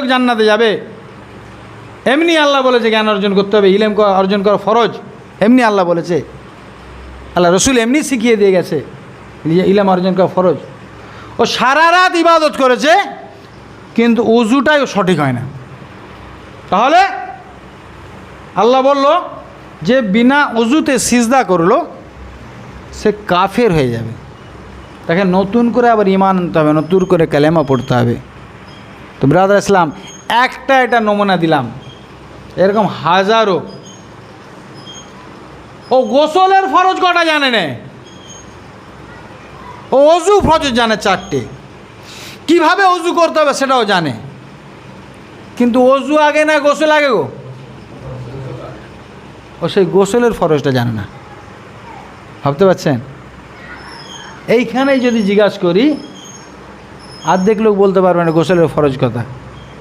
লোক জান্নাতে যাবে। এমনি আল্লাহ বলেছে জ্ঞান অর্জন করতে হবে, ইলম অর্জন করা ফরজ, এমনি আল্লাহ বলেছে, আল্লাহ রসুল এমনি শিখিয়ে দিয়ে গেছে ইলম অর্জন করা ফরজ। ও সারা রাত ইবাদত করেছে কিন্তু উজুটাই সঠিক হয় না, তাহলে আল্লাহ বলল যে বিনা উজুতে সিজদা করলো সে কাফের হয়ে যাবে, তাকে নতুন করে আবার ঈমান আনতে হবে, নতুন করে কালেমা পড়তে হবে। তো ব্রাদার ইসলাম, একটা এটা নমুনা দিলাম, এরকম হাজারো। ও গোসলের ফরজ কটা জানে না, ও অজু ফরজ জানে 4টে, কিভাবে অজু করতে হবে সেটাও জানে, কিন্তু অজু আগে না গোসল আগে গো, ও সেই গোসলের ফরজটা জানে না। ভাবতে পারছেন? এইখানেই যদি জিজ্ঞাসা করি অর্ধেক লোক বলতে পারবে না গোসলের ফরজ কথা।